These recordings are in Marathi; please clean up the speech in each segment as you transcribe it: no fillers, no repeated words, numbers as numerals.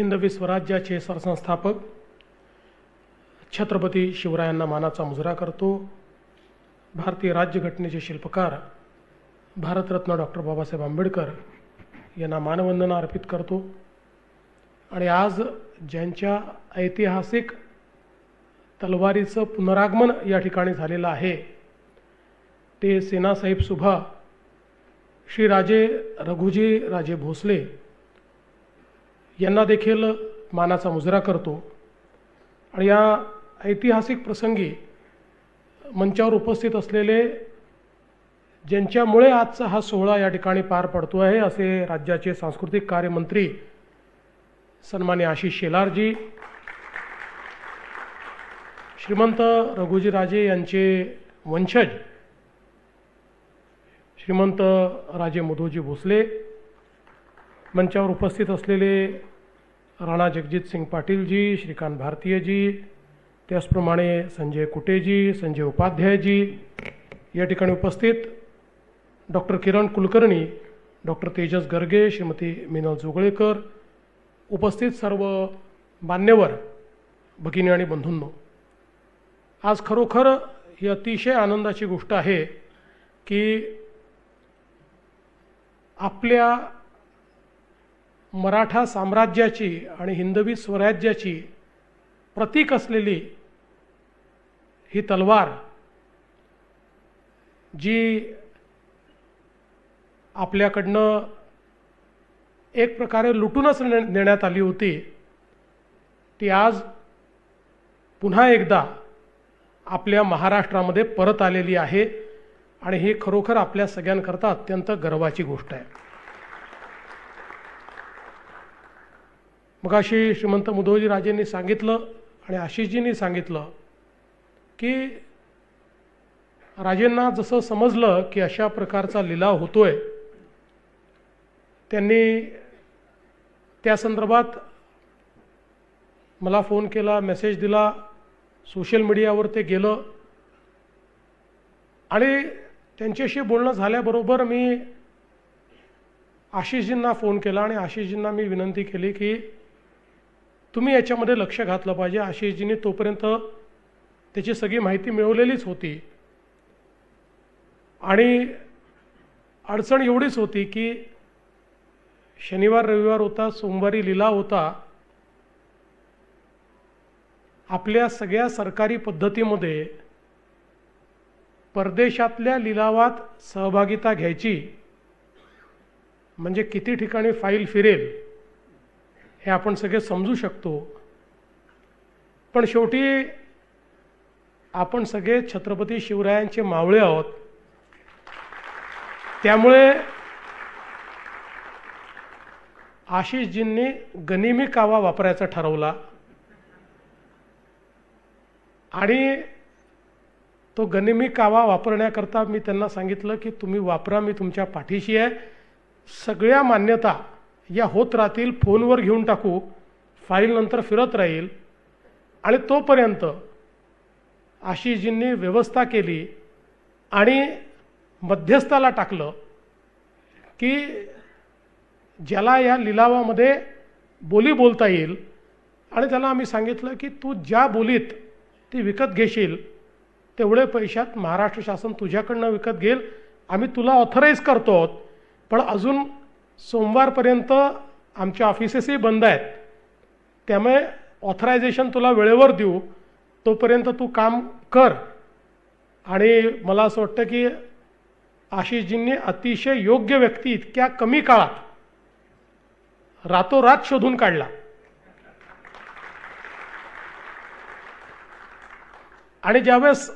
हिंदवी स्वराज्याचे सरसंस्थापक छत्रपती शिवरायांना मानाचा मुजरा करतो। भारतीय राज्यघटनेचे शिल्पकार भारतरत्न डॉक्टर बाबासाहेब आंबेडकर यांना मानवंदना अर्पित करतो। आणि आज ज्यांच्या ऐतिहासिक तलवारीचं पुनरागमन या ठिकाणी झालेलं आहे ते सेनासाहेब सुभा श्री राजे रघुजी राजे भोसले यांना देखील मानाचा मुजरा करतो। आणि या ऐतिहासिक प्रसंगी मंचावर उपस्थित असलेले ज्यांच्यामुळे आजचा हा सोहळा या ठिकाणी पार पडतो आहे असे राज्याचे सांस्कृतिक कार्य मंत्री सन्मान्य आशिष शेलारजी, श्रीमंत रघुजी राजे यांचे वंशज श्रीमंत राजे मधोजी भोसले, मंचावर उपस्थित असलेले राणा जगजित सिंग पाटीलजी, श्रीकांत भारतीयजी, त्याचप्रमाणे संजय कुटेजी, संजय उपाध्यायजी, या ठिकाणी उपस्थित डॉक्टर किरण कुलकर्णी, डॉक्टर तेजस गर्गे, श्रीमती मिनल जोगळेकर, उपस्थित सर्व मान्यवर भगिनी आणि बंधूंनो, आज खरोखर ही अतिशय आनंदाची गोष्ट आहे की आपल्या मराठा साम्राज्याची आणि हिंदवी स्वराज्याची प्रतीक असलेली ही तलवार जी आपल्याकडनं एक प्रकारे लुटूनच नेण्यात आली होती ती आज पुन्हा एकदा आपल्या महाराष्ट्रामध्ये परत आलेली आहे। आणि ही खरोखर आपल्या सगळ्यांकरता अत्यंत गर्वाची गोष्ट आहे। मगाशी श्रीमंत मुधोजी राजेंनी सांगितलं आणि आशिषजींनी सांगितलं की राजेंना जसं समजलं की अशा प्रकारचा लिलाव होतोय, त्यांनी त्या संदर्भात मला फोन केला, मेसेज दिला, सोशल मीडियावर ते गेलं आणि त्यांच्याशी बोलणं झाल्याबरोबर मी आशिषजींना फोन केला आणि आशिषजींना मी विनंती केली की तुम्ही याच्यामध्ये लक्ष घातलं पाहिजे। आशिषजींनी तोपर्यंत त्याची सगळी माहिती मिळवलेलीच होती आणि अडचण एवढीच होती की शनिवार रविवार होता, सोमवारी लिलाव होता। आपल्या सगळ्या सरकारी पद्धतीमध्ये परदेशातल्या लिलावात सहभागिता घ्यायची म्हणजे किती ठिकाणी फाईल फिरेल हे आपण सगळे समजू शकतो। पण शेवटी आपण सगळे छत्रपती शिवरायांचे मावळे आहोत, त्यामुळे आशिषजींनी गनिमी कावा वापरायचा ठरवला आणि तो गनिमी कावा वापरण्याकरता मी त्यांना सांगितलं की तुम्ही वापरा, मी तुमच्या पाठीशी आहे। सगळ्या मान्यता या होत राहतील, फोनवर घेऊन टाकू, फाईल नंतर फिरत राहील। आणि तोपर्यंत आशिषजींनी व्यवस्था केली आणि मध्यस्थाला टाकलं की ज्याला या लिलावामध्ये बोली बोलता येईल आणि त्याला आम्ही सांगितलं की तू ज्या बोलीत ती विकत घेशील तेवढे पैशात महाराष्ट्र शासन तुझ्याकडनं विकत घेईल, आम्ही तुला ऑथराईज करतो आहोत, पण अजून सोमवारपर्यंत आमच्या ऑफिसेसही बंद आहेत, त्यामुळे ऑथरायझेशन तुला वेळेवर देऊ, तोपर्यंत तू काम कर। आणि मला असं वाटतं की आशिषजींनी अतिशय योग्य व्यक्ती इतक्या कमी काळात रातोरात शोधून काढला। आणि ज्यावेळेस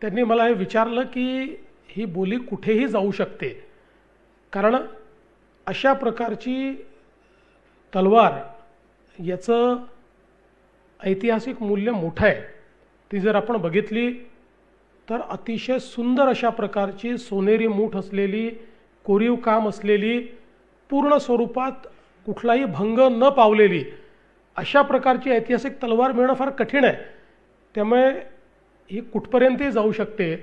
त्यांनी मला हे विचारलं की ही बोली कुठेही जाऊ शकते, कारण अशा प्रकारची तलवार याचं ऐतिहासिक मूल्य मोठं आहे। ती जर आपण बघितली तर अतिशय सुंदर अशा प्रकारची सोनेरी मूठ असलेली, कोरीव काम असलेली, पूर्ण स्वरूपात कुठलाही भंग न पावलेली अशा प्रकारची ऐतिहासिक तलवार मिळणं फार कठीण आहे। त्यामुळे ही कुठपर्यंतही जाऊ शकते।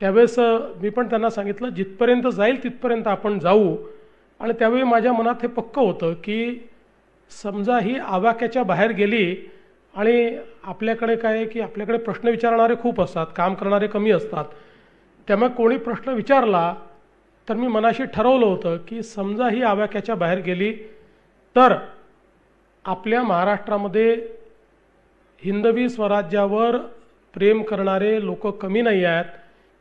त्यावेळेस मी पण त्यांना सांगितलं जिथपर्यंत जाईल तिथपर्यंत आपण जाऊ। आणि त्यावेळी माझ्या मनात हे पक्क होतं की समजा ही आवाक्याच्या बाहेर गेली आणि आपल्याकडे काय आहे की आपल्याकडे प्रश्न विचारणारे खूप असतात, काम करणारे कमी असतात. त्यामुळे कोणी प्रश्न विचारला तर मी मनाशी ठरवलं होतं की समजा ही आवाक्याच्या बाहेर गेली तर आपल्या महाराष्ट्रामध्ये हिंदवी स्वराज्यावर प्रेम करणारे लोक कमी नाही आहेत.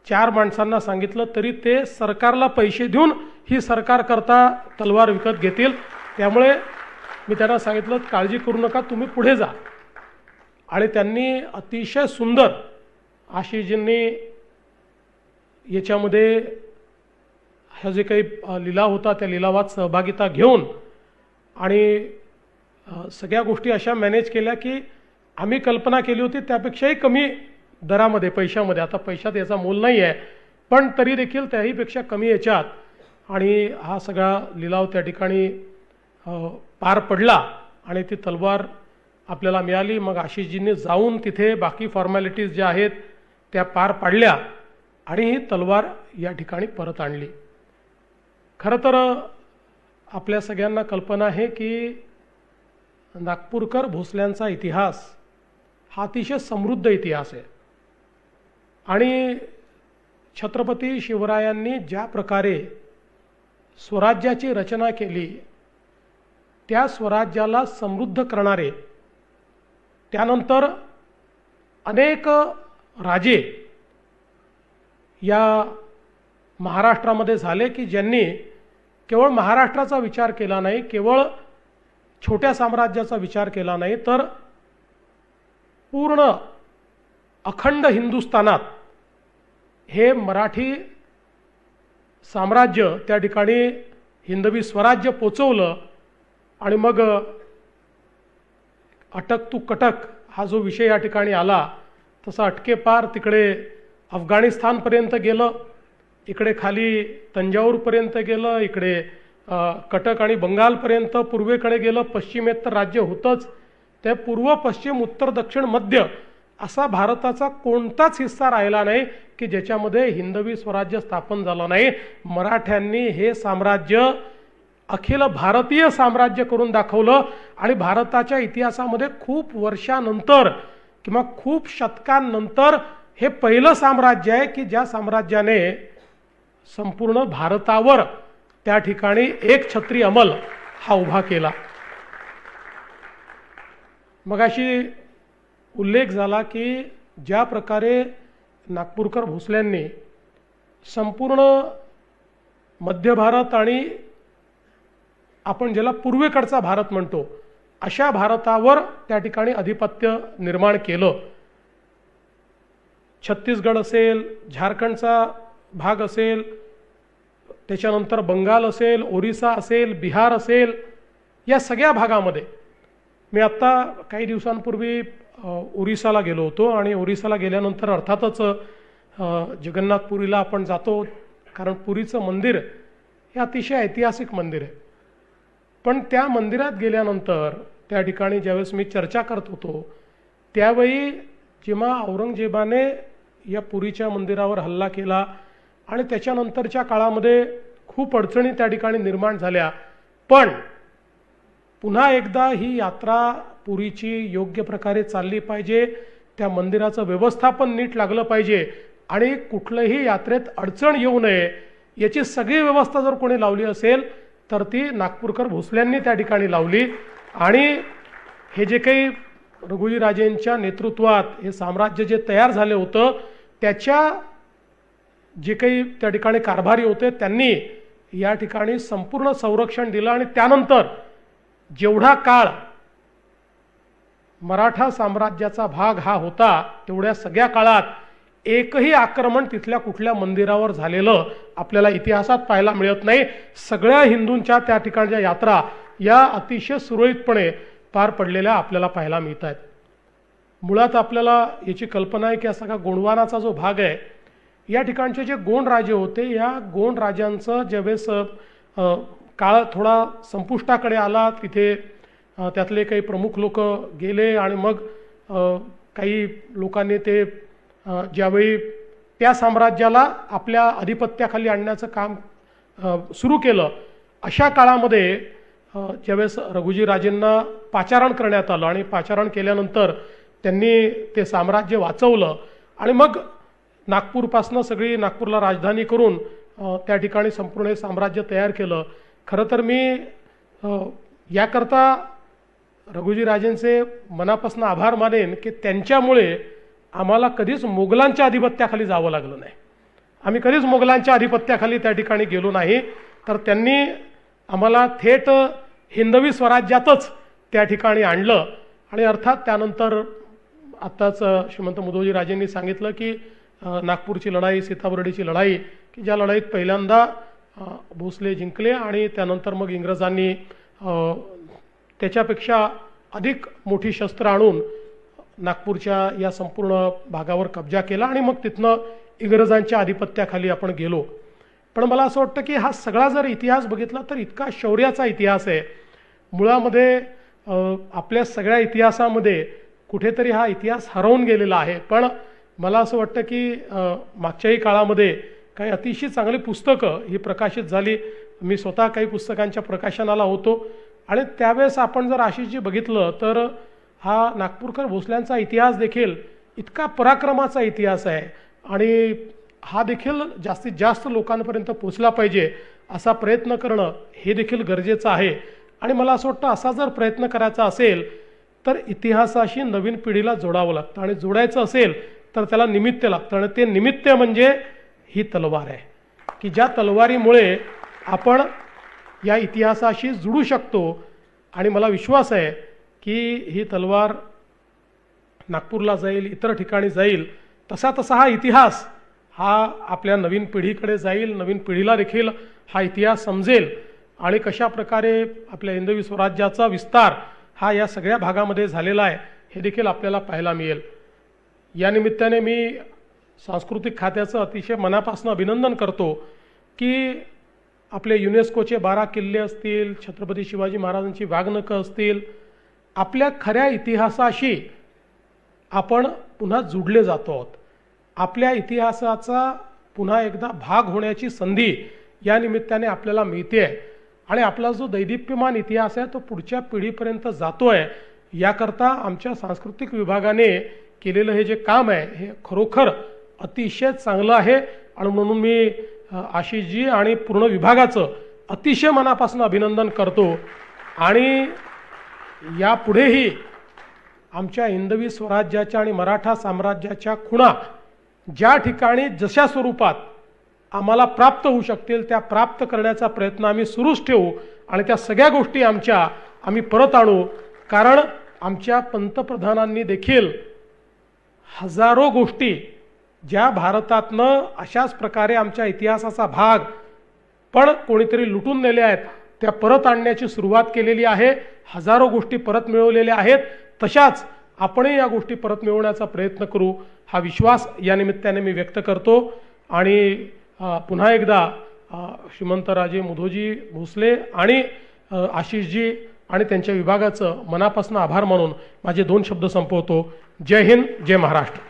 4 माणसांना सांगितलं तरी ते सरकारला पैसे देऊन ही सरकार करता तलवार विकत घेतील. त्यामुळे मी त्यांना सांगितलं काळजी करू नका, तुम्ही पुढे जा. आणि त्यांनी अतिशय सुंदर आशिषजींनी याच्यामध्ये हा जे काही लिलाव होता त्या लिलावात सहभागिता घेऊन आणि सगळ्या गोष्टी अशा मॅनेज केल्या की आम्ही कल्पना केली होती त्यापेक्षाही कमी दरामध्ये, पैशामध्ये. आता पैशात याचा मोल नाही आहे, पण तरी देखील त्याहीपेक्षा कमी याच्यात आणि हा सगळा लिलाव त्या ठिकाणी पार पडला आणि ती तलवार आपल्याला मिळाली. मग आशिषजींनी जाऊन तिथे बाकी फॉर्मॅलिटीज ज्या आहेत त्या पार पाडल्या आणि ही तलवार या ठिकाणी परत आणली. खरं तर आपल्या सगळ्यांना कल्पना आहे की नागपूरकर भोसल्यांचा इतिहास हा अतिशय समृद्ध इतिहास आहे आणि छत्रपती शिवरायांनी ज्या प्रकारे स्वराज्याची रचना केली त्या स्वराज्याला समृद्ध करणारे त्यानंतर अनेक राजे या महाराष्ट्रामध्ये झाले की ज्यांनी केवळ महाराष्ट्राचा विचार केला नाही, केवळ छोट्या साम्राज्याचा विचार केला नाही, तर पूर्ण अखंड हिंदुस्थानात हे मराठी साम्राज्य त्या ठिकाणी हिंदवी स्वराज्य पोचवलं. आणि मग अटक तू कटक हा जो विषय या ठिकाणी आला तसा अटकेपार तिकडे अफगाणिस्तानपर्यंत गेलं, इकडे खाली तंजावरपर्यंत गेलं, इकडे कटक आणि बंगालपर्यंत पूर्वेकडे गेलं, पश्चिमेत तर राज्य होतंच. त्या पूर्व पश्चिम उत्तर दक्षिण मध्य असा भारताचा कोणताच हिस्सा राहिला नाही की ज्याच्यामध्ये हिंदवी स्वराज्य स्थापन झालं नाही. मराठ्यांनी हे साम्राज्य अखिल भारतीय साम्राज्य करून दाखवलं आणि भारताच्या इतिहासामध्ये खूप वर्षानंतर किंवा खूप शतकांनंतर हे पहिलं साम्राज्य आहे की ज्या साम्राज्याने संपूर्ण भारतावर त्या ठिकाणी एक छत्री अंमल हा उभा केला. मगाशी उल्लेख झाला की ज्या प्रकारे नागपूरकर भोसल्यांनी संपूर्ण मध्य भारत आणि आपण ज्याला पूर्वेकडचा भारत म्हणतो अशा भारतावर त्या ठिकाणी अधिपत्य निर्माण केलं. छत्तीसगड असेल, झारखंडचा भाग असेल, त्याच्यानंतर बंगाल असेल, ओरिसा असेल, बिहार असेल, या सगळ्या भागामध्ये मी आत्ता काही दिवसांपूर्वी ओरिसाला गेलो होतो आणि ओरिसाला गेल्यानंतर अर्थातच जगन्नाथपुरीला आपण जातो कारण पुरीचं मंदिर हे अतिशय ऐतिहासिक मंदिर आहे. पण त्या मंदिरात गेल्यानंतर त्या ठिकाणी ज्यावेळेस मी चर्चा करत होतो त्यावेळी जेव्हा औरंगजेबाने या पुरीच्या मंदिरावर हल्ला केला आणि त्याच्यानंतरच्या काळामध्ये खूप अडचणी त्या ठिकाणी निर्माण झाल्या, पण पुन्हा एकदा ही यात्रा पुरीची योग्य प्रकारे चालली पाहिजे, त्या मंदिराचं व्यवस्थापन नीट लागलं पाहिजे आणि कुठलंही यात्रेत अडचण येऊ नये याची सगळी व्यवस्था जर कोणी लावली असेल तर ती नागपूरकर भोसल्यांनी त्या ठिकाणी लावली. आणि हे जे काही रघुजीराजेंच्या नेतृत्वात हे साम्राज्य जे तयार झाले होतं त्याच्या जे काही त्या ठिकाणी कारभारी होते त्यांनी या ठिकाणी संपूर्ण संरक्षण दिलं आणि त्यानंतर जेवढा काळ मराठा साम्राज्याचा भाग हा होता तेवढ्या सगळ्या काळात एकही आक्रमण तिथल्या कुठल्या मंदिरावर झालेलं आपल्याला इतिहासात पाहायला मिळत नाही. सगळ्या हिंदूंच्या त्या ठिकाणच्या यात्रा या अतिशय सुरळीतपणे पार पडलेल्या आपल्याला पाहायला मिळत आहेत. मुळात आपल्याला याची कल्पना आहे की असा का गोंडवानाचा जो भाग आहे या ठिकाणचे जे गोंड राजे होते या गोंड राजांचं ज्यावेळेस काळ थोडा संपुष्टाकडे आला तिथे त्यातले काही प्रमुख लोक गेले आणि मग काही लोकांनी ते ज्यावेळी त्या साम्राज्याला आपल्या अधिपत्याखाली आणण्याचं काम सुरू केलं अशा काळामध्ये ज्यावेळेस रघुजी राजेंना पाचारण करण्यात आलं आणि पाचारण केल्यानंतर त्यांनी ते साम्राज्य वाचवलं आणि मग नागपूरपासनं सगळी नागपूरला राजधानी करून त्या ठिकाणी संपूर्ण हे साम्राज्य तयार केलं. खरं तर मी याकरता रघुजी राजेंचे मनापासून आभार मानेन की त्यांच्यामुळे आम्हाला कधीच मोगलांच्या अधिपत्याखाली जावं लागलं नाही. आम्ही कधीच मोगलांच्या अधिपत्याखाली त्या ठिकाणी गेलो नाही. तर त्यांनी आम्हाला थेट हिंदवी स्वराज्यातच त्या ठिकाणी आणलं आणि अर्थात त्यानंतर आत्ताच श्रीमंत मुधोजी राजेंनी सांगितलं की नागपूरची लढाई, सीताबर्डीची लढाई की ज्या लढाईत पहिल्यांदा भोसले जिंकले आणि त्यानंतर मग इंग्रजांनी त्याच्यापेक्षा अधिक मोठी शस्त्र आणून नागपूरच्या या संपूर्ण भागावर कब्जा केला आणि मग तिथनं इंग्रजांच्या अधिपत्याखाली आपण गेलो. पण मला असं वाटतं की हा सगळा जर इतिहास बघितला तर इतका शौर्याचा इतिहास आहे. मुळामध्ये आपल्या सगळ्या इतिहासामध्ये कुठेतरी हा इतिहास हरवून गेलेला आहे. पण मला असं वाटतं की मागच्याही काळामध्ये काही अतिशय चांगली पुस्तकं ही प्रकाशित झाली. मी स्वतः काही पुस्तकांच्या प्रकाशनाला होतो आणि त्यावेळेस आपण जर आशिषजी बघितलं तर हा नागपूरकर भोसल्यांचा इतिहास देखील इतका पराक्रमाचा इतिहास आहे आणि हा देखील जास्तीत जास्त लोकांपर्यंत पोचला पाहिजे असा प्रयत्न करणं हे देखील गरजेचं आहे. आणि मला असं वाटतं असा जर प्रयत्न करायचा असेल तर इतिहासाशी नवीन पिढीला जोडावं लागतं आणि जोडायचं असेल तर त्याला निमित्त लागतं आणि ते निमित्त म्हणजे ही तलवार आहे की ज्या तलवारीमुळे आपण या इतिहासाशी जुळू शकतो. आणि मला विश्वास आहे की ही तलवार नागपूरला जाईल, इतर ठिकाणी जाईल, तसा तसा हा इतिहास हा आपल्या नवीन पिढीकडे जाईल. नवीन पिढीला देखील हा इतिहास समजेल आणि कशा प्रकारे आपल्या हिंदवी स्वराज्याचा विस्तार हा या सगळ्या भागामध्ये झालेला आहे हे देखील आपल्याला पाहायला मिळेल. या निमित्ताने मी सांस्कृतिक खात्याचं अतिशय मनापासून अभिनंदन करतो की आपले युनेस्कोचे 12 किल्ले असतील, छत्रपती शिवाजी महाराजांची वाघनखं असतील, आपल्या खऱ्या इतिहासाशी आपण पुन्हा जुडले जातो आहोत. आपल्या इतिहासाचा पुन्हा एकदा भाग होण्याची संधी या निमित्ताने आपल्याला मिळते आहे आणि आपला जो दैदिप्यमान इतिहास आहे तो पुढच्या पिढीपर्यंत जातो आहे. याकरता आमच्या सांस्कृतिक विभागाने केलेलं हे जे काम आहे हे खरोखर अतिशय चांगलं आहे आणि म्हणून मी आशिषजी आणि पूर्ण विभागाचं अतिशय मनापासून अभिनंदन करतो. आणि यापुढेही आमच्या हिंदवी स्वराज्याच्या आणि मराठा साम्राज्याच्या खुणा ज्या ठिकाणी जशा स्वरूपात आम्हाला प्राप्त होऊ शकतील त्या प्राप्त करण्याचा प्रयत्न आम्ही सुरूच ठेवू आणि त्या सगळ्या गोष्टी आम्ही परत आणू. कारण आमच्या पंतप्रधानांनी देखील हजारो गोष्टी ज्या भारतातनं अशाच प्रकारे आमच्या इतिहासाचा भाग पण कोणीतरी लुटून नेले आहेत त्या परत आणण्याची सुरुवात केलेली आहे. हजारो गोष्टी परत मिळवलेल्या आहेत. तशाच आपणही या गोष्टी परत मिळवण्याचा प्रयत्न करू हा विश्वास या निमित्ताने मी व्यक्त करतो. आणि पुन्हा एकदा श्रीमंतराजे मुधोजी भोसले आणि आशिषजी आणि त्यांच्या विभागाचं मनापासून आभार मानून माझे 2 शब्द संपवतो. जय हिंद, जय महाराष्ट्र.